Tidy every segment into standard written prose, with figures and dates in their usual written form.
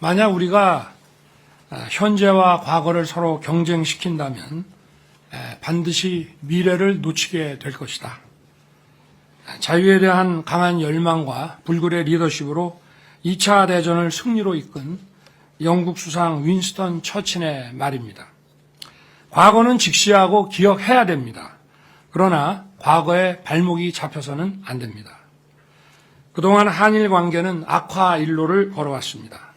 만약 우리가 현재와 과거를 서로 경쟁시킨다면 반드시 미래를 놓치게 될 것이다. 자유에 대한 강한 열망과 불굴의 리더십으로 2차 대전을 승리로 이끈 영국 수상 윈스턴 처칠의 말입니다. 과거는 직시하고 기억해야 됩니다. 그러나 과거에 발목이 잡혀서는 안 됩니다. 그동안 한일 관계는 악화 일로를 걸어왔습니다.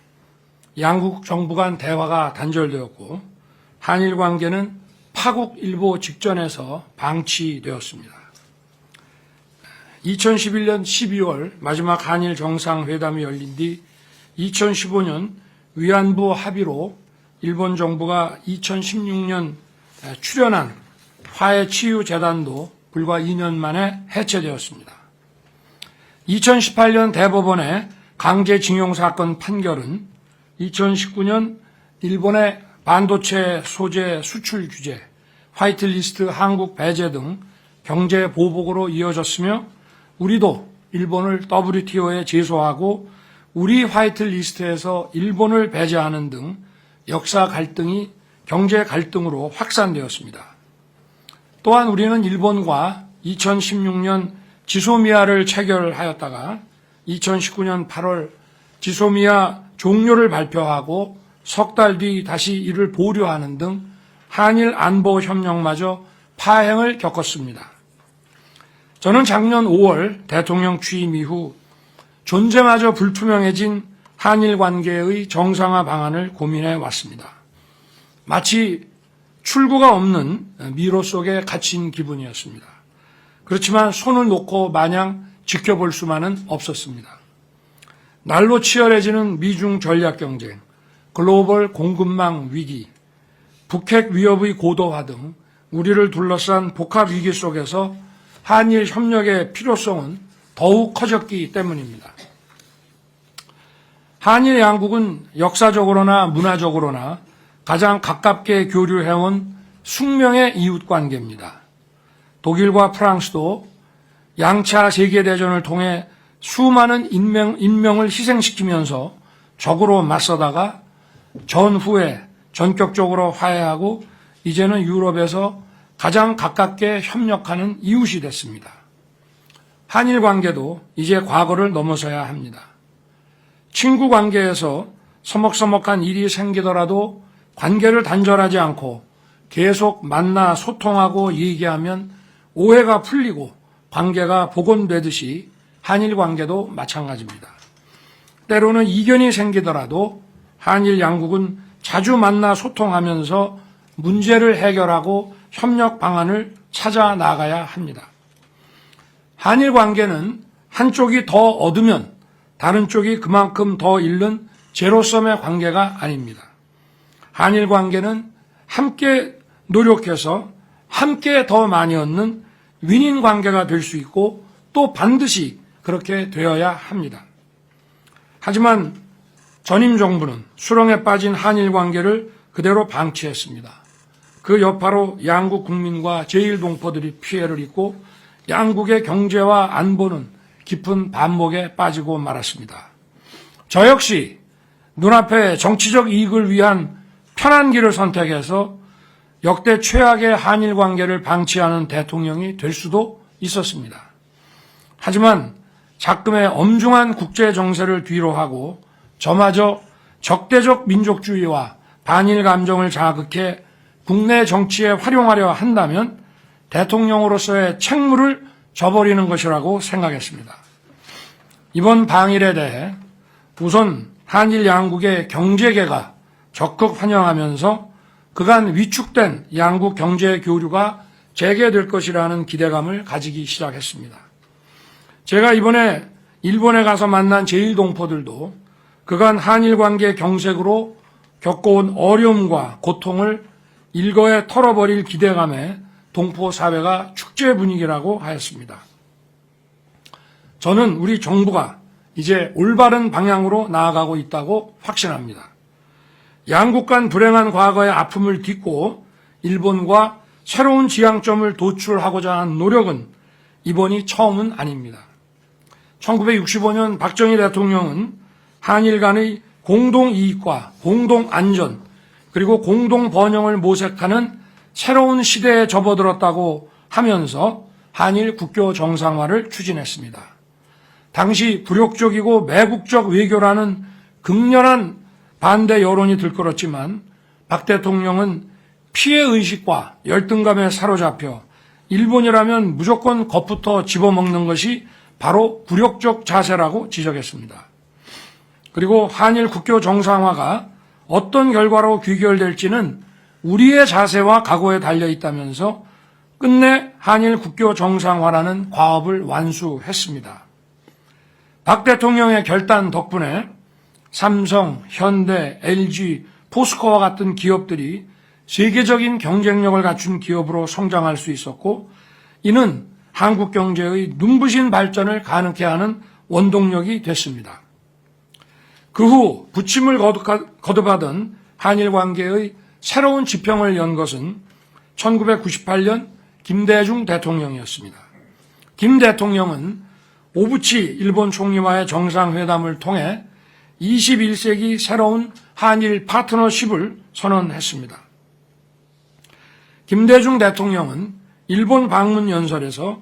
양국 정부 간 대화가 단절되었고 한일 관계는 파국 일보 직전에서 방치되었습니다. 2011년 12월 마지막 한일 정상회담이 열린 뒤 2015년 위안부 합의로 일본 정부가 2016년 출연한 화해치유재단도 불과 2년 만에 해체되었습니다. 2018년 대법원의 강제징용 사건 판결은 2019년 일본의 반도체 소재 수출 규제, 화이트리스트 한국 배제 등 경제 보복으로 이어졌으며 우리도 일본을 WTO에 제소하고 우리 화이트리스트에서 일본을 배제하는 등 역사 갈등이 경제 갈등으로 확산되었습니다. 또한 우리는 일본과 2016년 지소미아를 체결하였다가 2019년 8월 지소미아 종료를 발표하고 석 달 뒤 다시 이를 보류하는 등 한일 안보 협력마저 파행을 겪었습니다. 저는 작년 5월 대통령 취임 이후 존재마저 불투명해진 한일 관계의 정상화 방안을 고민해 왔습니다. 마치 출구가 없는 미로 속에 갇힌 기분이었습니다. 그렇지만 손을 놓고 마냥 지켜볼 수만은 없었습니다. 날로 치열해지는 미중 전략 경쟁, 글로벌 공급망 위기, 북핵 위협의 고도화 등 우리를 둘러싼 복합 위기 속에서 한일 협력의 필요성은 더욱 커졌기 때문입니다. 한일 양국은 역사적으로나 문화적으로나 가장 가깝게 교류해온 숙명의 이웃관계입니다. 독일과 프랑스도 양차 세계대전을 통해 수많은 인명을 희생시키면서 적으로 맞서다가 전후에 전격적으로 화해하고 이제는 유럽에서 가장 가깝게 협력하는 이웃이 됐습니다. 한일 관계도 이제 과거를 넘어서야 합니다. 친구 관계에서 서먹서먹한 일이 생기더라도 관계를 단절하지 않고 계속 만나 소통하고 얘기하면 오해가 풀리고 관계가 복원되듯이 한일 관계도 마찬가지입니다. 때로는 이견이 생기더라도 한일 양국은 자주 만나 소통하면서 문제를 해결하고 협력 방안을 찾아 나가야 합니다. 한일 관계는 한쪽이 더 얻으면 다른 쪽이 그만큼 더 잃는 제로섬의 관계가 아닙니다. 한일 관계는 함께 노력해서 함께 더 많이 얻는 윈윈 관계가 될 수 있고 또 반드시 그렇게 되어야 합니다. 하지만 전임 정부는 수렁에 빠진 한일 관계를 그대로 방치했습니다. 그 여파로 양국 국민과 제1동포들이 피해를 입고 양국의 경제와 안보는 깊은 반목에 빠지고 말았습니다. 저 역시 눈앞에 정치적 이익을 위한 편한 길을 선택해서 역대 최악의 한일 관계를 방치하는 대통령이 될 수도 있었습니다. 하지만 작금의 엄중한 국제 정세를 뒤로하고 저마저 적대적 민족주의와 반일 감정을 자극해 국내 정치에 활용하려 한다면 대통령으로서의 책무를 져버리는 것이라고 생각했습니다. 이번 방일에 대해 우선 한일 양국의 경제계가 적극 환영하면서 그간 위축된 양국 경제 교류가 재개될 것이라는 기대감을 가지기 시작했습니다. 제가 이번에 일본에 가서 만난 제1동포들도 그간 한일 관계 경색으로 겪어온 어려움과 고통을 일거에 털어버릴 기대감에 동포 사회가 축제 분위기라고 하였습니다. 저는 우리 정부가 이제 올바른 방향으로 나아가고 있다고 확신합니다. 양국 간 불행한 과거의 아픔을 딛고 일본과 새로운 지향점을 도출하고자 한 노력은 이번이 처음은 아닙니다. 1965년 박정희 대통령은 한일 간의 공동 이익과 공동 안전 그리고 공동 번영을 모색하는 새로운 시대에 접어들었다고 하면서 한일 국교 정상화를 추진했습니다. 당시 불욕적이고 매국적 외교라는 극렬한 반대 여론이 들끓었지만 박 대통령은 피해의식과 열등감에 사로잡혀 일본이라면 무조건 겁부터 집어먹는 것이 바로 굴욕적 자세라고 지적했습니다. 그리고 한일 국교 정상화가 어떤 결과로 귀결될지는 우리의 자세와 각오에 달려 있다면서 끝내 한일 국교 정상화라는 과업을 완수했습니다. 박 대통령의 결단 덕분에 삼성, 현대, LG, 포스코와 같은 기업들이 세계적인 경쟁력을 갖춘 기업으로 성장할 수 있었고, 이는 한국 경제의 눈부신 발전을 가능케 하는 원동력이 됐습니다. 그 후 부침을 거듭하던 한일 관계의 새로운 지평을 연 것은 1998년 김대중 대통령이었습니다. 김 대통령은 오부치 일본 총리와의 정상회담을 통해 21세기 새로운 한일 파트너십을 선언했습니다. 김대중 대통령은 일본 방문 연설에서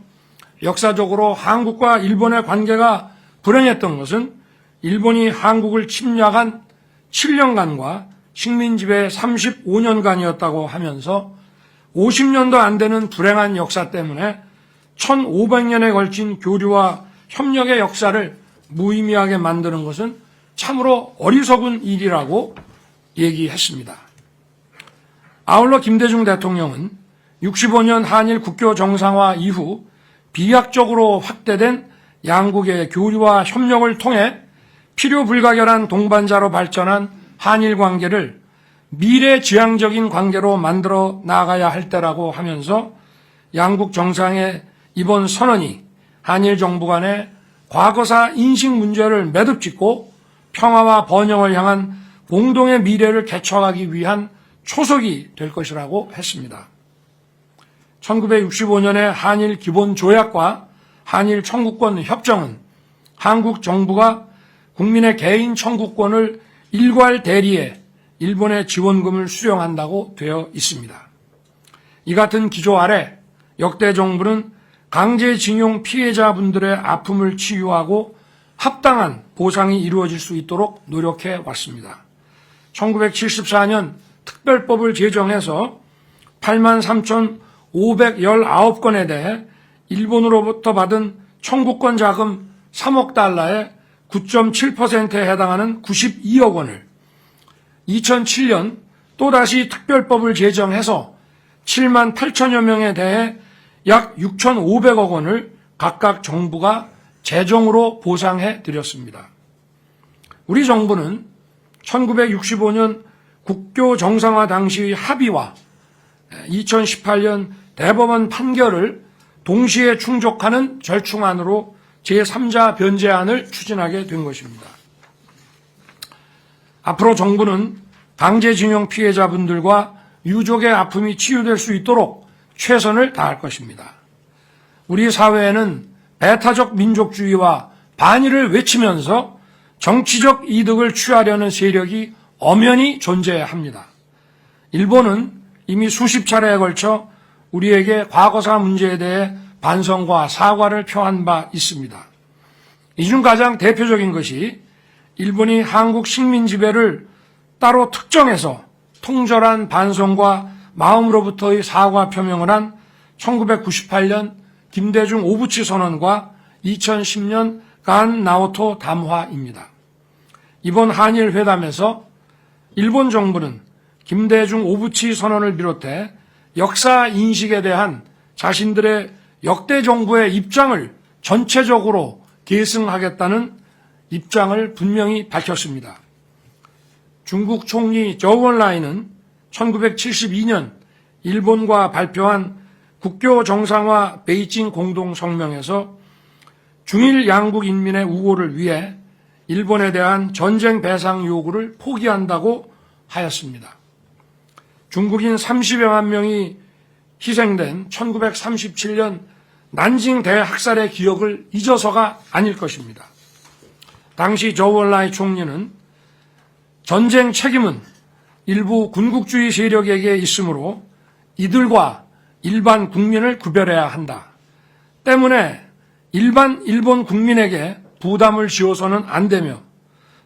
역사적으로 한국과 일본의 관계가 불행했던 것은 일본이 한국을 침략한 7년간과 식민지배 35년간이었다고 하면서 50년도 안 되는 불행한 역사 때문에 1500년에 걸친 교류와 협력의 역사를 무의미하게 만드는 것은 참으로 어리석은 일이라고 얘기했습니다. 아울러 김대중 대통령은 65년 한일 국교 정상화 이후 비약적으로 확대된 양국의 교류와 협력을 통해 필요 불가결한 동반자로 발전한 한일 관계를 미래지향적인 관계로 만들어 나가야 할 때라고 하면서 양국 정상의 이번 선언이 한일 정부 간의 과거사 인식 문제를 매듭짓고 평화와 번영을 향한 공동의 미래를 개척하기 위한 초석이 될 것이라고 했습니다. 1965년의 한일 기본조약과 한일 청구권 협정은 한국 정부가 국민의 개인 청구권을 일괄 대리해 일본의 지원금을 수령한다고 되어 있습니다. 이 같은 기조 아래 역대 정부는 강제징용 피해자분들의 아픔을 치유하고 합당한 보상이 이루어질 수 있도록 노력해 왔습니다. 1974년 특별법을 제정해서 83,519건에 대해 일본으로부터 받은 청구권 자금 3억 달러의 9.7%에 해당하는 92억 원을 2007년 또다시 특별법을 제정해서 7만 8천여 명에 대해 약 6,500억 원을 각각 정부가 재정으로 보상해 드렸습니다. 우리 정부는 1965년 국교 정상화 당시의 합의와 2018년 대법원 판결을 동시에 충족하는 절충안으로 제3자 변제안을 추진하게 된 것입니다. 앞으로 정부는 강제징용 피해자분들과 유족의 아픔이 치유될 수 있도록 최선을 다할 것입니다. 우리 사회에는 배타적 민족주의와 반일을 외치면서 정치적 이득을 취하려는 세력이 엄연히 존재합니다. 일본은 이미 수십 차례에 걸쳐 우리에게 과거사 문제에 대해 반성과 사과를 표한 바 있습니다. 이 중 가장 대표적인 것이 일본이 한국 식민 지배를 따로 특정해서 통절한 반성과 마음으로부터의 사과 표명을 한 1998년 김대중 오부치 선언과 2010년 간 나오토 담화입니다. 이번 한일 회담에서 일본 정부는 김대중 오부치 선언을 비롯해 역사 인식에 대한 자신들의 역대 정부의 입장을 전체적으로 계승하겠다는 입장을 분명히 밝혔습니다. 중국 총리 저우언라이는 1972년 일본과 발표한 국교 정상화 베이징 공동성명에서 중일 양국 인민의 우호를 위해 일본에 대한 전쟁 배상 요구를 포기한다고 하였습니다. 중국인 30여만 명이 희생된 1937년 난징 대학살의 기억을 잊어서가 아닐 것입니다. 당시 저우언라이 총리는 전쟁 책임은 일부 군국주의 세력에게 있으므로 이들과 일반 국민을 구별해야 한다. 때문에 일반 일본 국민에게 부담을 지어서는 안 되며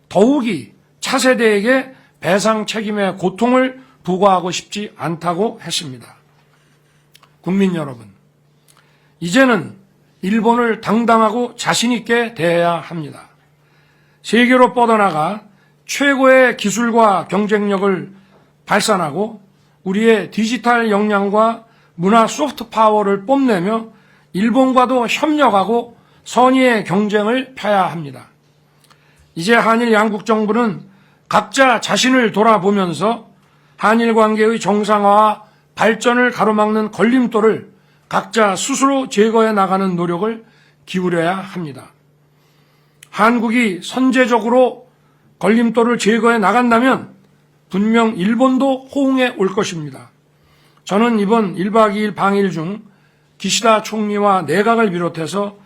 더욱이 차세대에게 배상 책임의 고통을 부과하고 싶지 않다고 했습니다. 국민 여러분, 이제는 일본을 당당하고 자신 있게 대해야 합니다. 세계로 뻗어나가 최고의 기술과 경쟁력을 발산하고 우리의 디지털 역량과 문화 소프트 파워를 뽐내며 일본과도 협력하고 선의의 경쟁을 펴야 합니다. 이제 한일 양국 정부는 각자 자신을 돌아보면서 한일 관계의 정상화와 발전을 가로막는 걸림돌을 각자 스스로 제거해 나가는 노력을 기울여야 합니다. 한국이 선제적으로 걸림돌을 제거해 나간다면 분명 일본도 호응해 올 것입니다. 저는 이번 1박 2일 방일 중 기시다 총리와 내각을 비롯해서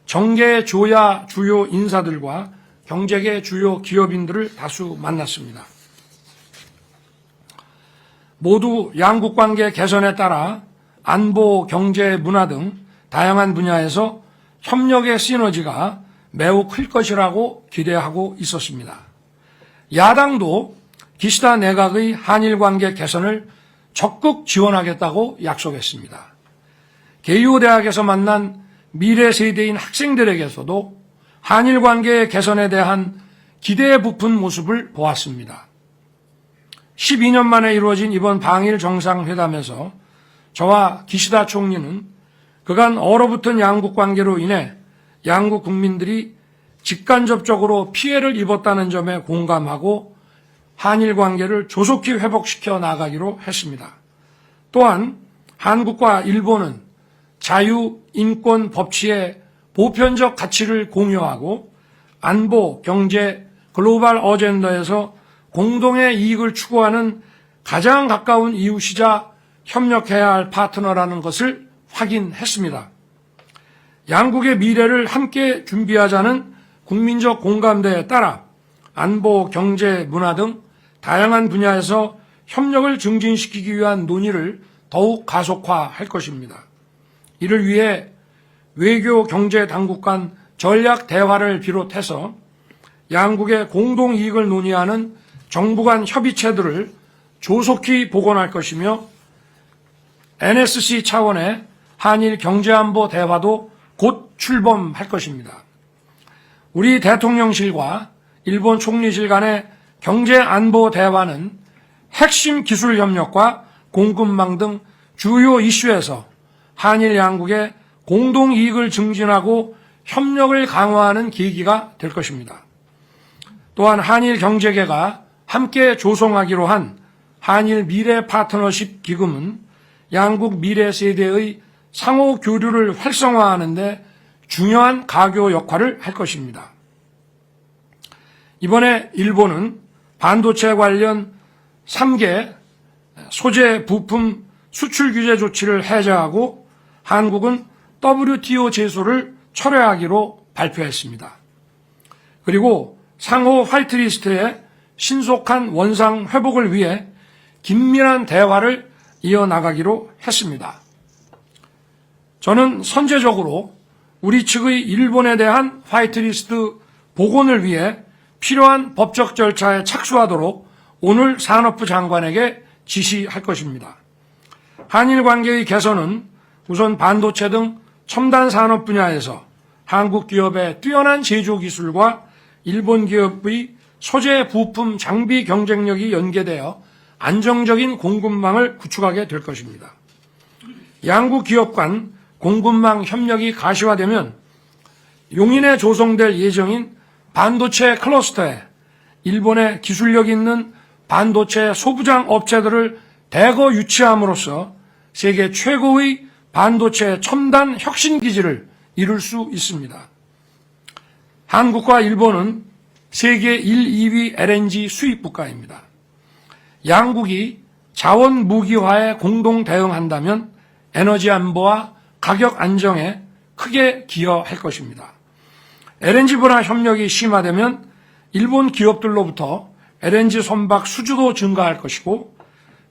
정계 조야 주요 인사들과 경제계 주요 기업인들을 다수 만났습니다. 모두 양국 관계 개선에 따라 안보, 경제, 문화 등 다양한 분야에서 협력의 시너지가 매우 클 것이라고 기대하고 있었습니다. 야당도 기시다 내각의 한일 관계 개선을 적극 지원하겠다고 약속했습니다. 개요 대학에서 만난 미래 세대인 학생들에게서도 한일 관계의 개선에 대한 기대에 부푼 모습을 보았습니다. 12년 만에 이루어진 이번 방일 정상회담에서 저와 기시다 총리는 그간 얼어붙은 양국 관계로 인해 양국 국민들이 직간접적으로 피해를 입었다는 점에 공감하고 한일 관계를 조속히 회복시켜 나가기로 했습니다. 또한 한국과 일본은 자유, 인권, 법치의 보편적 가치를 공유하고 안보, 경제, 글로벌 어젠더에서 공동의 이익을 추구하는 가장 가까운 이웃이자 협력해야 할 파트너라는 것을 확인했습니다. 양국의 미래를 함께 준비하자는 국민적 공감대에 따라 안보, 경제, 문화 등 다양한 분야에서 협력을 증진시키기 위한 논의를 더욱 가속화할 것입니다. 이를 위해 외교, 경제 당국 간 전략 대화를 비롯해서 양국의 공동 이익을 논의하는 정부 간 협의체들을 조속히 복원할 것이며 NSC 차원의 한일 경제안보 대화도 곧 출범할 것입니다. 우리 대통령실과 일본 총리실 간의 경제안보 대화는 핵심 기술 협력과 공급망 등 주요 이슈에서 한일 양국의 공동 이익을 증진하고 협력을 강화하는 계기가 될 것입니다. 또한 한일 경제계가 함께 조성하기로 한 한일 미래 파트너십 기금은 양국 미래 세대의 상호 교류를 활성화하는 데 중요한 가교 역할을 할 것입니다. 이번에 일본은 반도체 관련 3개 소재 부품 수출 규제 조치를 해제하고 한국은 WTO 제소를 철회하기로 발표했습니다. 그리고 상호 화이트리스트의 신속한 원상 회복을 위해 긴밀한 대화를 이어나가기로 했습니다. 저는 선제적으로 우리 측의 일본에 대한 화이트리스트 복원을 위해 필요한 법적 절차에 착수하도록 오늘 산업부 장관에게 지시할 것입니다. 한일 관계의 개선은 우선 반도체 등 첨단 산업 분야에서 한국 기업의 뛰어난 제조 기술과 일본 기업의 소재 부품 장비 경쟁력이 연계되어 안정적인 공급망을 구축하게 될 것입니다. 양국 기업 간 공급망 협력이 가시화되면 용인에 조성될 예정인 반도체 클러스터에 일본의 기술력 있는 반도체 소부장 업체들을 대거 유치함으로써 세계 최고의 반도체 첨단 혁신 기지를 이룰 수 있습니다. 한국과 일본은 세계 1, 2위 LNG 수입 국가입니다. 양국이 자원 무기화에 공동 대응한다면 에너지 안보와 가격 안정에 크게 기여할 것입니다. LNG 분야 협력이 심화되면 일본 기업들로부터 LNG 선박 수주도 증가할 것이고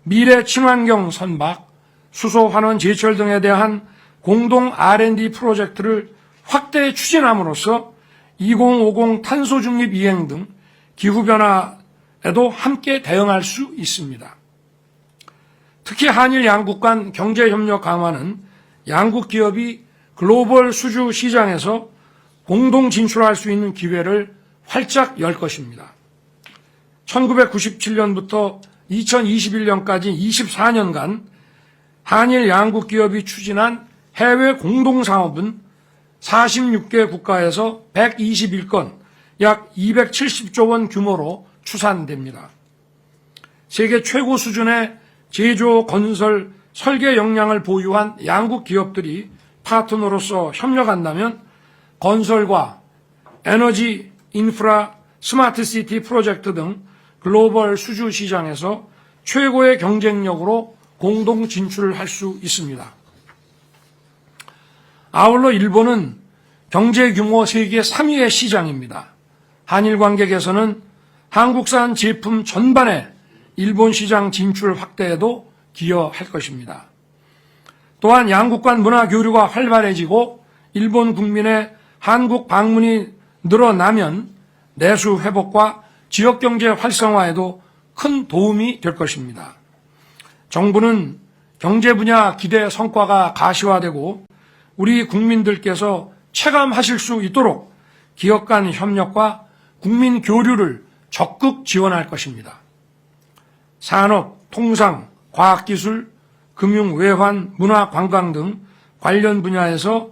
미래 친환경 선박, 수소 환원 제철 등에 대한 공동 R&D 프로젝트를 확대 추진함으로써 2050 탄소 중립 이행 등 기후변화에도 함께 대응할 수 있습니다. 특히 한일 양국 간 경제협력 강화는 양국 기업이 글로벌 수주 시장에서 공동 진출할 수 있는 기회를 활짝 열 것입니다. 1997년부터 2021년까지 24년간 한일 양국 기업이 추진한 해외 공동사업은 46개 국가에서 121건, 약 270조 원 규모로 추산됩니다. 세계 최고 수준의 제조, 건설, 설계 역량을 보유한 양국 기업들이 파트너로서 협력한다면 건설과 에너지, 인프라, 스마트시티 프로젝트 등 글로벌 수주 시장에서 최고의 경쟁력으로 공동 진출할 수 있습니다. 아울러 일본은 경제 규모 세계 3위의 시장입니다. 한일 관계 개선은 한국산 제품 전반의 일본 시장 진출 확대에도 기여할 것입니다. 또한 양국 간 문화 교류가 활발해지고 일본 국민의 한국 방문이 늘어나면 내수 회복과 지역 경제 활성화에도 큰 도움이 될 것입니다. 정부는 경제 분야 기대 성과가 가시화되고 우리 국민들께서 체감하실 수 있도록 기업 간 협력과 국민 교류를 적극 지원할 것입니다. 산업, 통상, 과학기술, 금융, 외환, 문화, 관광 등 관련 분야에서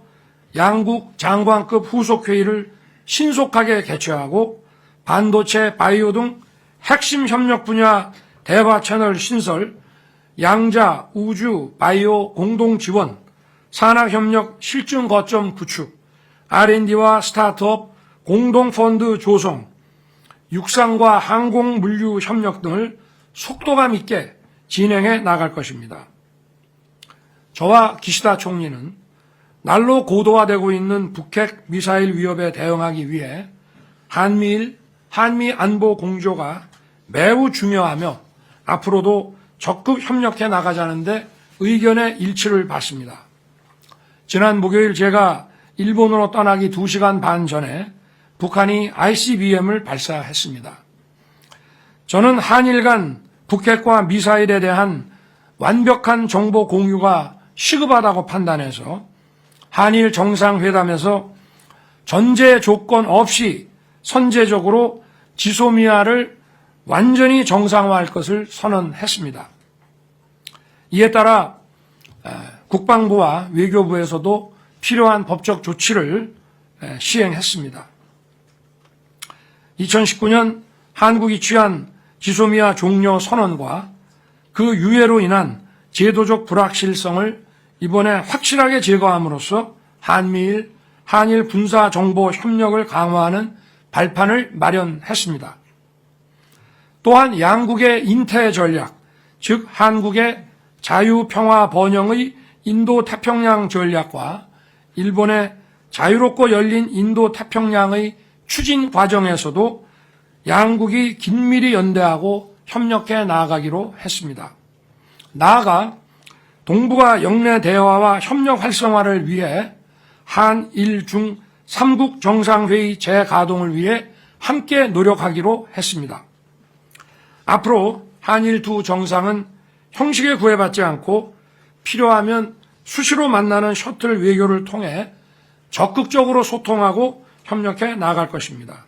양국 장관급 후속회의를 신속하게 개최하고 반도체, 바이오 등 핵심 협력 분야 대화 채널 신설, 양자, 우주, 바이오 공동 지원, 산학협력 실증 거점 구축, R&D와 스타트업 공동 펀드 조성, 육상과 항공 물류 협력 등을 속도감 있게 진행해 나갈 것입니다. 저와 기시다 총리는 날로 고도화되고 있는 북핵 미사일 위협에 대응하기 위해 한미 안보 공조가 매우 중요하며 앞으로도 적극 협력해 나가자는데 의견의 일치를 봤습니다. 지난 목요일 제가 일본으로 떠나기 2시간 반 전에 북한이 ICBM을 발사했습니다. 저는 한일 간 북핵과 미사일에 대한 완벽한 정보 공유가 시급하다고 판단해서 한일 정상회담에서 전제 조건 없이 선제적으로 지소미아를 완전히 정상화할 것을 선언했습니다. 이에 따라 국방부와 외교부에서도 필요한 법적 조치를 시행했습니다. 2019년 한국이 취한 지소미아 종료 선언과 그 유예로 인한 제도적 불확실성을 이번에 확실하게 제거함으로써 한일 군사 정보 협력을 강화하는 발판을 마련했습니다. 또한 양국의 인태 전략, 즉 한국의 자유평화 번영의 인도태평양 전략과 일본의 자유롭고 열린 인도태평양의 추진 과정에서도 양국이 긴밀히 연대하고 협력해 나아가기로 했습니다. 나아가 동북아 영내 대화와 협력 활성화를 위해 한일 중 3국 정상회의 재가동을 위해 함께 노력하기로 했습니다. 앞으로 한일 두 정상은 형식에 구애받지 않고 필요하면 수시로 만나는 셔틀 외교를 통해 적극적으로 소통하고 협력해 나아갈 것입니다.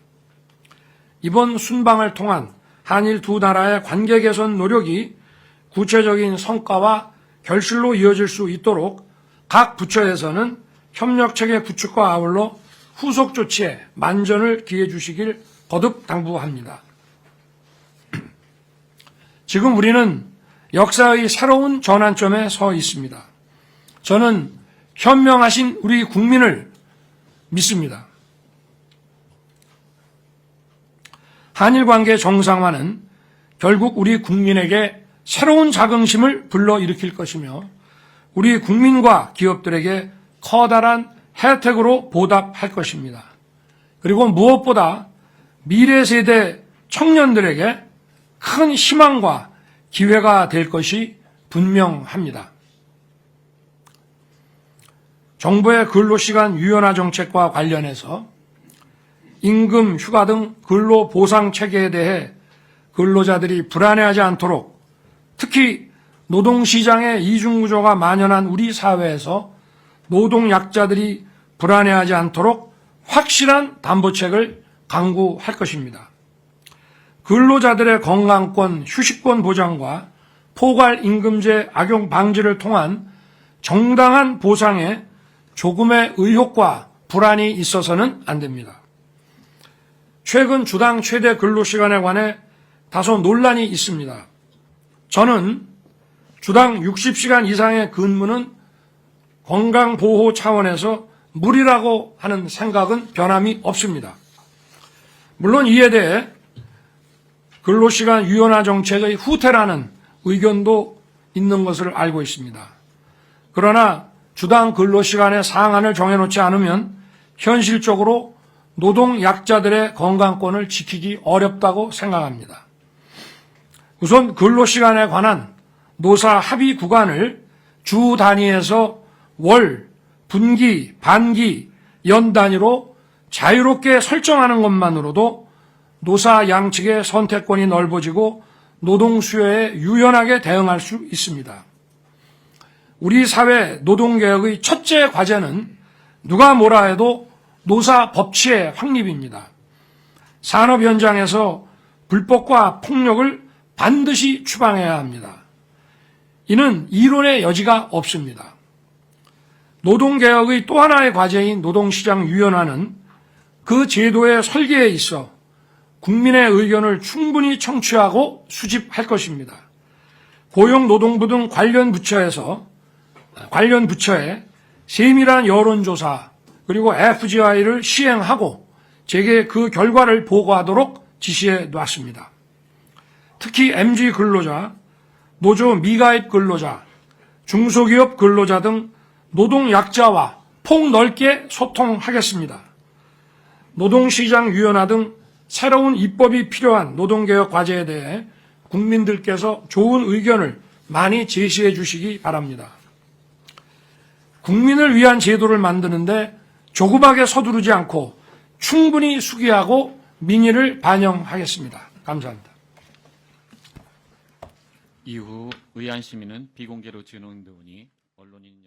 이번 순방을 통한 한일 두 나라의 관계 개선 노력이 구체적인 성과와 결실로 이어질 수 있도록 각 부처에서는 협력체계 구축과 아울러 후속 조치에 만전을 기해 주시길 거듭 당부합니다. 지금 우리는 역사의 새로운 전환점에 서 있습니다. 저는 현명하신 우리 국민을 믿습니다. 한일 관계 정상화는 결국 우리 국민에게 새로운 자긍심을 불러일으킬 것이며 우리 국민과 기업들에게 커다란 혜택으로 보답할 것입니다. 그리고 무엇보다 미래 세대 청년들에게 큰 희망과 기회가 될 것이 분명합니다. 정부의 근로시간 유연화 정책과 관련해서 임금, 휴가 등 근로보상 체계에 대해 근로자들이 불안해하지 않도록, 특히 노동시장의 이중구조가 만연한 우리 사회에서 노동약자들이 불안해하지 않도록 확실한 담보책을 강구할 것입니다. 근로자들의 건강권, 휴식권 보장과 포괄임금제 악용 방지를 통한 정당한 보상에 조금의 의혹과 불안이 있어서는 안 됩니다. 최근 주당 최대 근로시간에 관해 다소 논란이 있습니다. 저는 주당 60시간 이상의 근무는 건강보호 차원에서 무리라고 하는 생각은 변함이 없습니다. 물론 이에 대해 근로시간 유연화 정책의 후퇴라는 의견도 있는 것을 알고 있습니다. 그러나 주당 근로시간의 상한을 정해놓지 않으면 현실적으로 노동약자들의 건강권을 지키기 어렵다고 생각합니다. 우선 근로시간에 관한 노사 합의 구간을 주 단위에서 월, 분기, 반기, 연 단위로 자유롭게 설정하는 것만으로도 노사 양측의 선택권이 넓어지고 노동 수요에 유연하게 대응할 수 있습니다. 우리 사회 노동개혁의 첫째 과제는 누가 뭐라 해도 노사 법치의 확립입니다. 산업 현장에서 불법과 폭력을 반드시 추방해야 합니다. 이는 이론의 여지가 없습니다. 노동개혁의 또 하나의 과제인 노동시장 유연화는 그 제도의 설계에 있어 국민의 의견을 충분히 청취하고 수집할 것입니다. 고용노동부 등 관련 부처에 세밀한 여론조사 그리고 FGI를 시행하고 제게 그 결과를 보고하도록 지시해 놨습니다. 특히 MG 근로자, 노조 미가입 근로자, 중소기업 근로자 등 노동약자와 폭넓게 소통하겠습니다. 노동시장 유연화 등 새로운 입법이 필요한 노동개혁 과제에 대해 국민들께서 좋은 의견을 많이 제시해 주시기 바랍니다. 국민을 위한 제도를 만드는데 조급하게 서두르지 않고 충분히 수기하고 민의를 반영하겠습니다. 감사합니다. 이후 의안 심의는 비공개로 진행되오니 언론인